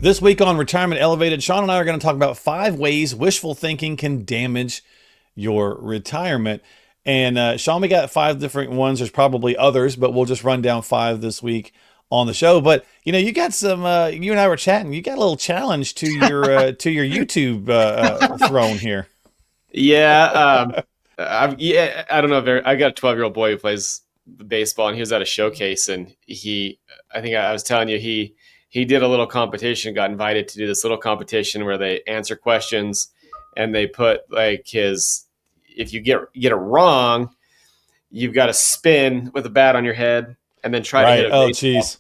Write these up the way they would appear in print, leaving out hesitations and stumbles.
This week on Retirement Elevated, Sean and I are going to talk about 5 ways wishful thinking can damage your retirement. And Sean, we got 5 different ones. There's probably others, but we'll just run down 5 this week on the show. But you got some. You and I were chatting. You got a little challenge to your YouTube throne here. Yeah, I don't know. I got a 12-year-old boy who plays baseball, and he was at a showcase, and I think I was telling you, he did a little competition, got invited to do this little competition where they answer questions, and they put like if you get it wrong, you've got to spin with a bat on your head and then try to hit a baseball. Oh, geez.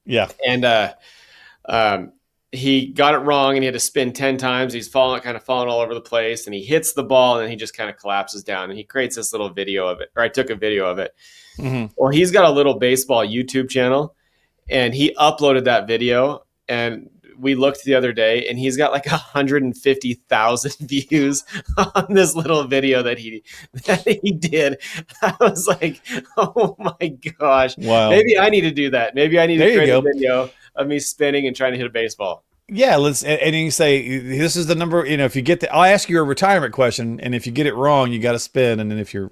Yeah. And he got it wrong, and he had to spin 10 times. He's falling all over the place, and he hits the ball, and then he just kind of collapses down, and he creates this little video of it, or I took a video of it. Mm-hmm. Well, he's got a little baseball YouTube channel, and he uploaded that video, and we looked the other day, and he's got like 150,000 views on this little video that he did. I was like, oh my gosh. Wow. Maybe I need to do that. Maybe I need to create a video of me spinning and trying to hit a baseball. Yeah, and you say, this is the number, if you get I'll ask you a retirement question, and if you get it wrong, you got to spin, and then if you'll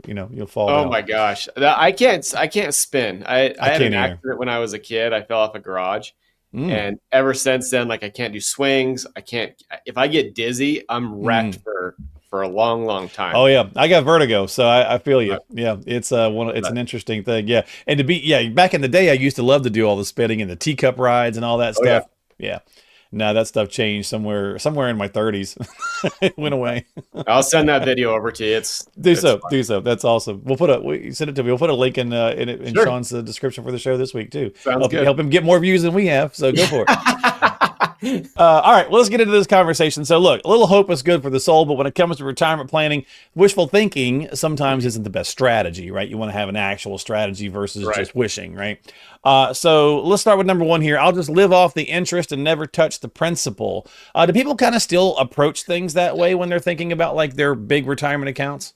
fall down. Oh my gosh. I can't spin. I had an accident when I was a kid. I fell off a garage. And ever since then, like, I can't do swings. If I get dizzy, I'm wrecked for a long, long time. Oh yeah. I got vertigo. So I feel you. Yeah. It's an interesting thing. Yeah. And back in the day, I used to love to do all the spinning and the teacup rides and all that stuff. Yeah. No, that stuff changed somewhere in my 30s. It went away. I'll send that video over to you. Do so. That's awesome. Send it to me. We'll put a link in sure. Sean's description for the show this week too. Sounds good. Help him get more views than we have. So go for it. All right, well, let's get into this conversation. So look, a little hope is good for the soul, but when it comes to retirement planning, wishful thinking sometimes isn't the best strategy, right? You want to have an actual strategy versus just wishing, right? So let's start with number 1 here. I'll just live off the interest and never touch the principal. Do people kind of still approach things that way when they're thinking about like their big retirement accounts?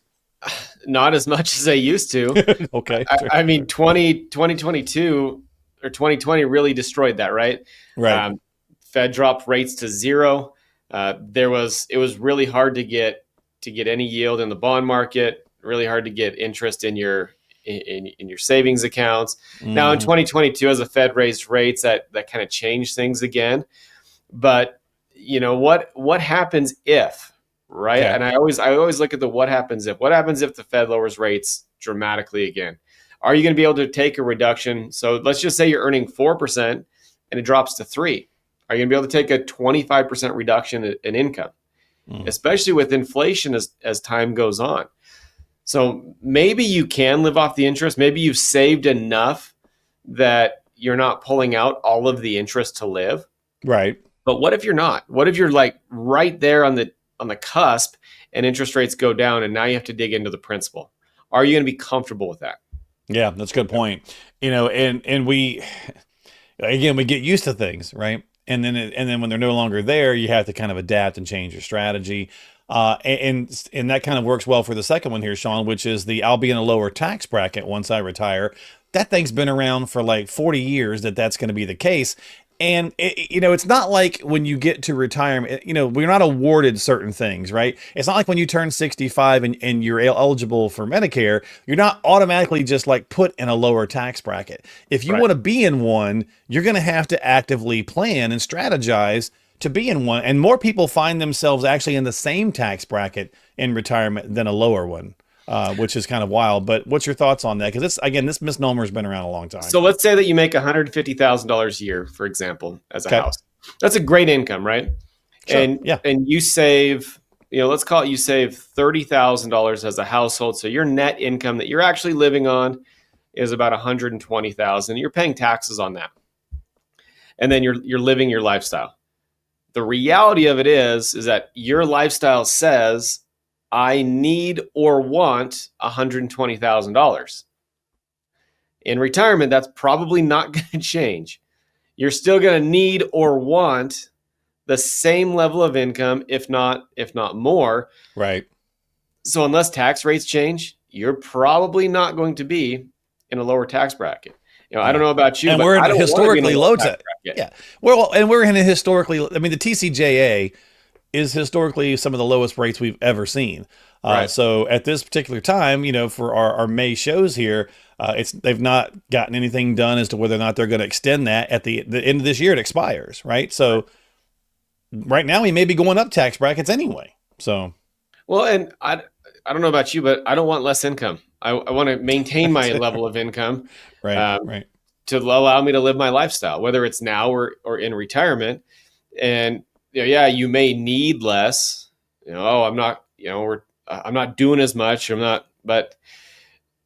Not as much as they used to. Okay. I mean, 2022 or 2020 really destroyed that, right? Right. Fed dropped rates to 0. It was really hard to get any yield in the bond market, really hard to get interest in your savings accounts. Now in 2022, as the Fed raised rates, that kind of changed things again. But what happens if, right? Okay. And I always look at what happens if the Fed lowers rates dramatically again? Are you going to be able to take a reduction? So let's just say you're earning 4% and it drops to 3%. Are you going to be able to take a 25% reduction in income, especially with inflation as time goes on? So maybe you can live off the interest. Maybe you've saved enough that you're not pulling out all of the interest to live. Right. But what if you're not? What if you're like right there on the cusp and interest rates go down and now you have to dig into the principal? Are you going to be comfortable with that? Yeah, that's a good point. And we get used to things, right? And then when they're no longer there, you have to kind of adapt and change your strategy. And that kind of works well for the second one here, Sean, which is I'll be in a lower tax bracket once I retire. That thing's been around for like 40 years that's going to be the case. And it's not like when you get to retirement, we're not awarded certain things, right? It's not like when you turn 65 and you're eligible for Medicare, you're not automatically just like put in a lower tax bracket. If you want to be in one, you're going to have to actively plan and strategize to be in one. And more people find themselves actually in the same tax bracket in retirement than a lower one. Which is kind of wild, but what's your thoughts on that? Because this misnomer has been around a long time. So let's say that you make $150,000 a year, for example, as a house. That's a great income, right? Sure. And you save, let's call it, you save $30,000 as a household. So your net income that you're actually living on is about $120,000. You're paying taxes on that, and then you're living your lifestyle. The reality of it is that your lifestyle says, I need or want $120,000. In retirement, that's probably not going to change. You're still going to need or want the same level of income, if not more. Right. So unless tax rates change, you're probably not going to be in a lower tax bracket. I don't Yeah. know about you, And but we're in I a don't want to be in a historically low low tax tax. bracket. Yeah. Well, and we're in a historically, I mean, the TCJA is historically some of the lowest rates we've ever seen. Right. So at this particular time, for our May shows here, they've not gotten anything done as to whether or not they're going to extend that at the end of this year. It expires, right? Right. So right now we may be going up tax brackets anyway. So Well, and I don't know about you, but I don't want less income. I want to maintain my level of income right, um, right, to allow me to live my lifestyle, whether it's now or in retirement. And yeah, you may need less. Oh, I'm not. I'm not doing as much. I'm not, but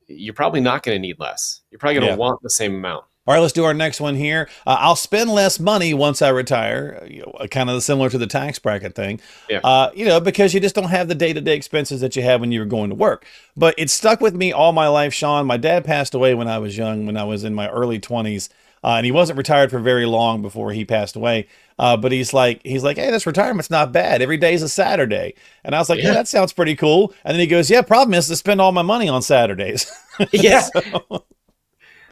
you're probably not going to need less. You're probably going to yeah. want the same amount. All right, let's do our next one here. I'll spend less money once I retire, kind of similar to the tax bracket thing, Yeah. because you just don't have the day-to-day expenses that you have when you were going to work. But it stuck with me all my life, Sean. My dad passed away when I was young, when I was in my early 20s, and he wasn't retired for very long before he passed away. But he's like, hey, this retirement's not bad. Every day's a Saturday. And I was like, yeah, Yeah. that sounds pretty cool. And then he goes, yeah, problem is to spend all my money on Saturdays. Yeah. So,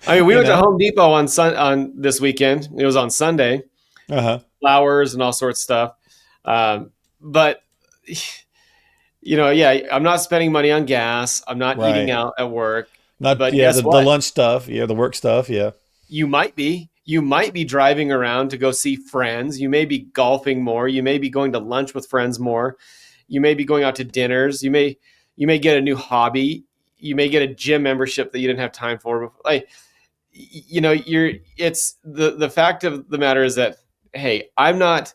I mean, we you went to know, Home Depot on this weekend. It was on Sunday. uh-huh. Flowers and all sorts of stuff. But yeah, I'm not spending money on gas. I'm not eating Right. out at work. Not, But yeah, guess the what? lunch stuff, yeah, the work stuff, yeah. You might be. You might be driving around to go see friends. You may be golfing more. You may be going to lunch with friends more. You may be going out to dinners. You may get a new hobby. You may get a gym membership that you didn't have time for. Like, it's the fact of the matter is that, hey, I'm not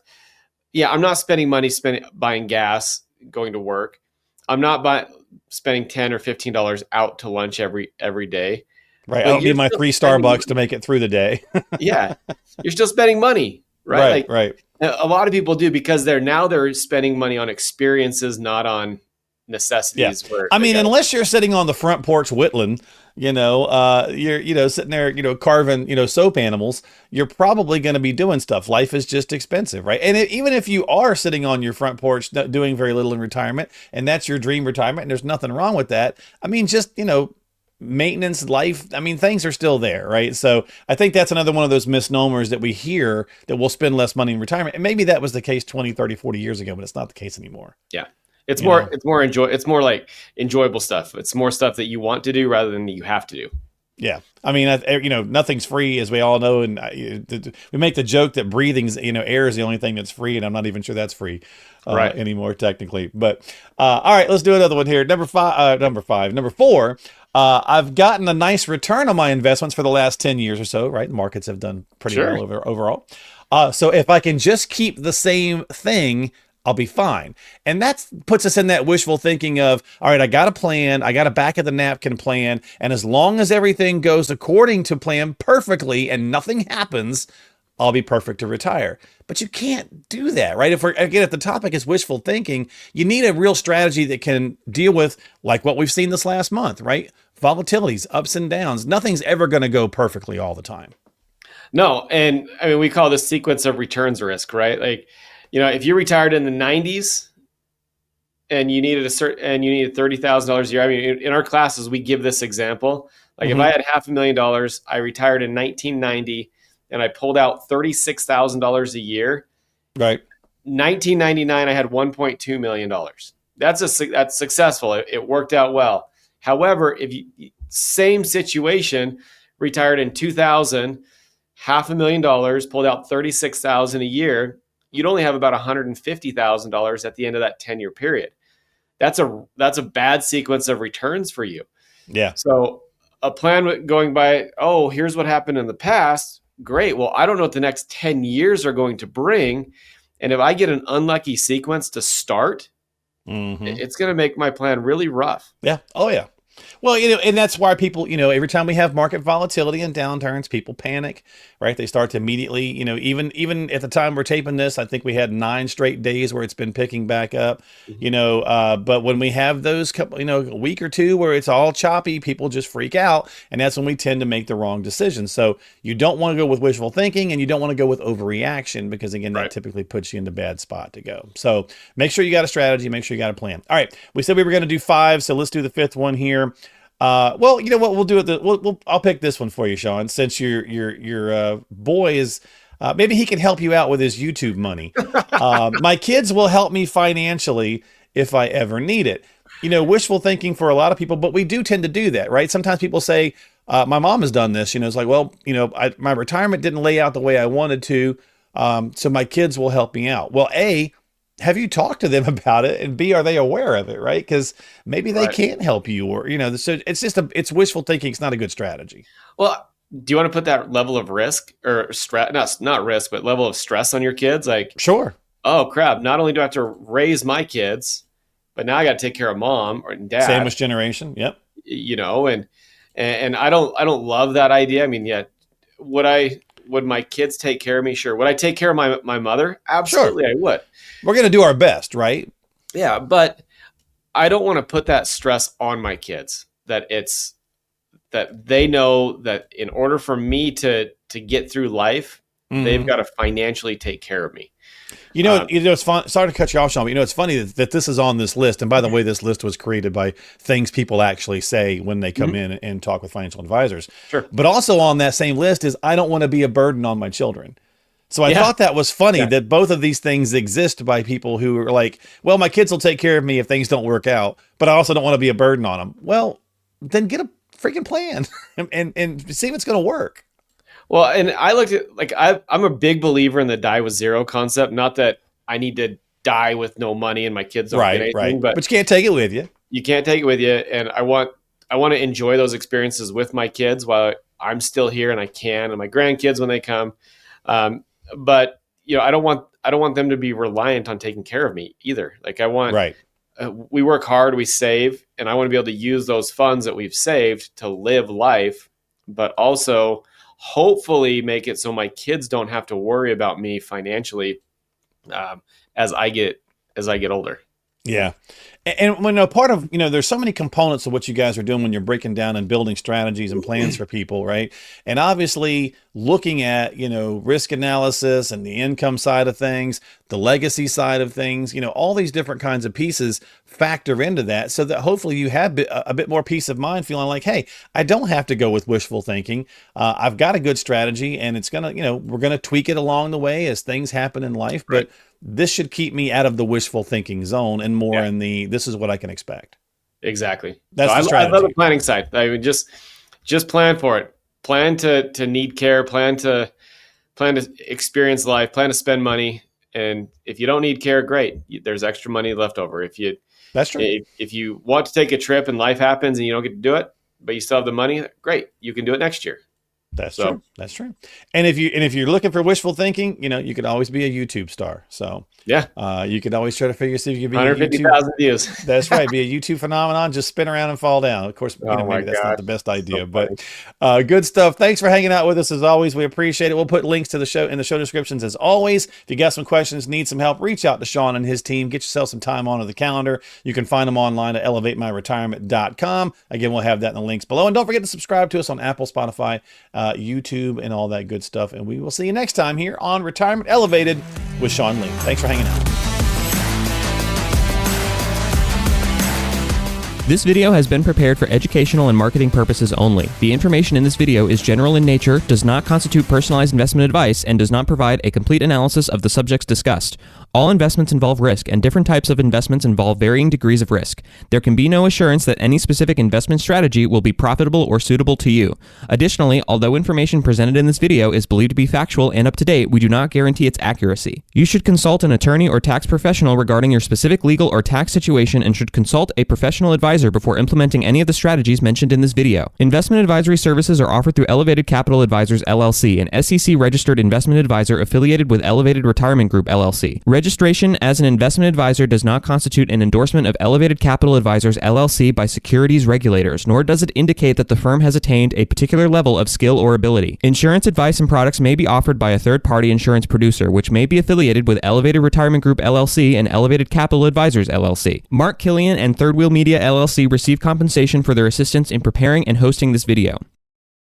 spending money buying gas going to work. I'm not spending $10 or $15 out to lunch every day. Right. I But don't you're need my still three spending Starbucks to money. make it through the day. Yeah, you're still spending money, right? Right, Like right. a lot of people do because they're spending money on experiences, not on Yeah. necessities where I they mean, got. unless you're sitting on the front porch whittling, you're, sitting there, carving, soap animals, you're probably going to be doing stuff. Life is just expensive, right? And even if you are sitting on your front porch doing very little in retirement, and that's your dream retirement, and there's nothing wrong with that. I mean, just, maintenance life, I mean, things are still there, right? So I think that's another one of those misnomers that we hear, that we'll spend less money in retirement, and maybe that was the case 20, 30, 40 years ago, but it's not the case anymore. Yeah, it's you more know it's more it's more like enjoyable stuff. It's more stuff that you want to do rather than that you have to do. Yeah, I mean, nothing's free, as we all know, and we make the joke that breathing's, air is the only thing that's free, and I'm not even sure that's free Right. anymore technically. But all right, let's do another one here. Number four. I've gotten a nice return on my investments for the last 10 years or so. Right, the markets have done pretty Sure. well overall. So if I can just keep the same thing, I'll be fine. And that puts us in that wishful thinking of, all right, I got a plan, I got a back of the napkin plan, and as long as everything goes according to plan perfectly and nothing happens, I'll be perfect to retire. But you can't do that, right? If the topic is wishful thinking, you need a real strategy that can deal with, like what we've seen this last month, right? Volatilities, ups and downs. Nothing's ever going to go perfectly all the time. No, and I mean we call this sequence of returns risk, right? Like, if you retired in the '90s and you needed $30,000 a year. I mean, in our classes we give this example. Like if I Mm-hmm. had $500,000, I retired in 1990, and I pulled out $36,000 a year. Right. 1999, I had $1.2 million. That's successful. It worked out well. However, if you same situation, retired in 2000, $500,000, pulled out 36,000 a year, you'd only have about $150,000 at the end of that 10-year period. That's a bad sequence of returns for you. Yeah. So a plan going by, oh, here's what happened in the past. Great. Well, I don't know what the next 10 years are going to bring. And if I get an unlucky sequence to start, Mm-hmm. it's going to make my plan really rough. Yeah. Oh, yeah. Well, and that's why people, every time we have market volatility and downturns, people panic, right? They start to immediately, even at the time we're taping this, I think we had 9 straight days where it's been picking back up, but when we have those couple, a week or two where it's all choppy, people just freak out. And that's when we tend to make the wrong decisions. So you don't want to go with wishful thinking, and you don't want to go with overreaction, because again, that Right. typically puts you in the bad spot to go. So make sure you got a strategy, make sure you got a plan. All right. We said we were going to do 5. So let's do the 5th one here. Well, you know what? We'll do it. I'll pick this one for you, Sean. Since your boy is, maybe he can help you out with his YouTube money. My kids will help me financially if I ever need it. You know, wishful thinking for a lot of people, but we do tend to do that, right? Sometimes people say, my mom has done this. You know, it's like, well, you know, my retirement didn't lay out the way I wanted to, so my kids will help me out. Well, A, have you talked to them about it? And B, are they aware of it, right? Because maybe they Right. can't help you, or, you know, so it's wishful thinking. It's not a good strategy. Well, do you want to put that level of risk or stress, not risk, but level of stress on your kids? Like, Sure. oh crap, not only do I have to raise my kids, but now I got to take care of mom or dad, Sandwich generation. Yep. you know, and I don't love that idea. I mean, yeah, would my kids take care of me? Sure. Would I take care of my mother? Sure. Absolutely, I would. We're going to do our best, right? Yeah, but I don't want to put that stress on my kids that they know that in order for me to get through life, they've Mhm. got to financially take care of me. It's fun. Sorry to cut you off, Sean, but you know, it's funny that this is on this list. And by the way, this list was created by things people actually say when they come Mhm. in and talk with financial advisors. Sure. But also on that same list is I don't want to be a burden on my children. So I Yeah. thought that was funny Yeah. that both of these things exist by people who are like, well, my kids will take care of me if things don't work out, but I also don't want to be a burden on them. Well, then get a freaking plan and see if it's going to work. Well, and I looked at like I'm a big believer in the die with zero concept. Not that I need to die with no money and my kids don't get Right, anything, right. but But you can't take it with you. you can't take it with you. And I want to enjoy those experiences with my kids while I'm still here and I can, and my grandkids when they come. But you know, I don't want them to be reliant on taking care of me either. Like I want Right. we work hard, we save, and I want to be able to use those funds that we've saved to live life, but also hopefully make it so my kids don't have to worry about me financially um, as I get older. Yeah. And when a part of, you know, there's so many components of what you guys are doing when you're breaking down and building strategies and plans for people, right? And obviously looking at, you know, risk analysis and the income side of things, the legacy side of things, you know, all these different kinds of pieces factor into that so that hopefully you have a bit more peace of mind feeling like, hey, I don't have to go with wishful thinking. I've got a good strategy and it's going to, you know, we're going to tweak it along the way as things happen in life. Right. But this should keep me out of the wishful thinking zone and more Yeah. in the this is what I can expect. Exactly. That's So the I love the strategy. planning side. I mean, just plan for it. Plan to need care. Plan to experience life. Plan to spend money. And if you don't need care, great. There's extra money left over. That's true. If you want to take a trip and life happens and you don't get to do it, but you still have the money, great. You can do it next year. That's So true. That's true. And if you're looking for wishful thinking, you know, you could always be a YouTube star. So yeah, you could always try to figure see if you can be a YouTube. 150,000 views. That's right. Be a YouTube phenomenon. Just spin around and fall down. Of course, you Oh know, my maybe that's not gosh. the best idea, So but good stuff. Thanks for hanging out with us as always. We appreciate it. We'll put links to the show in the show descriptions as always. If you got some questions, need some help, reach out to Sean and his team. Get yourself some time onto the calendar. You can find them online at elevatemyretirement.com. Again, we'll have that in the links below. And don't forget to subscribe to us on Apple, Spotify, YouTube, and all that good stuff. And we will see you next time here on Retirement Elevated with Sean Lee. Thanks for hanging out. This video has been prepared for educational and marketing purposes only. The information in this video is general in nature, does not constitute personalized investment advice, and does not provide a complete analysis of the subjects discussed. All investments involve risk, and different types of investments involve varying degrees of risk. There can be no assurance that any specific investment strategy will be profitable or suitable to you. Additionally, although information presented in this video is believed to be factual and up to date, we do not guarantee its accuracy. You should consult an attorney or tax professional regarding your specific legal or tax situation and should consult a professional advisor before implementing any of the strategies mentioned in this video. Investment advisory services are offered through Elevated Capital Advisors LLC, an SEC-registered investment advisor affiliated with Elevated Retirement Group LLC. Registration as an investment advisor does not constitute an endorsement of Elevated Capital Advisors LLC by securities regulators, nor does it indicate that the firm has attained a particular level of skill or ability. Insurance advice and products may be offered by a third-party insurance producer, which may be affiliated with Elevated Retirement Group LLC and Elevated Capital Advisors LLC. Mark Killian and Third Wheel Media LLC receive compensation for their assistance in preparing and hosting this video.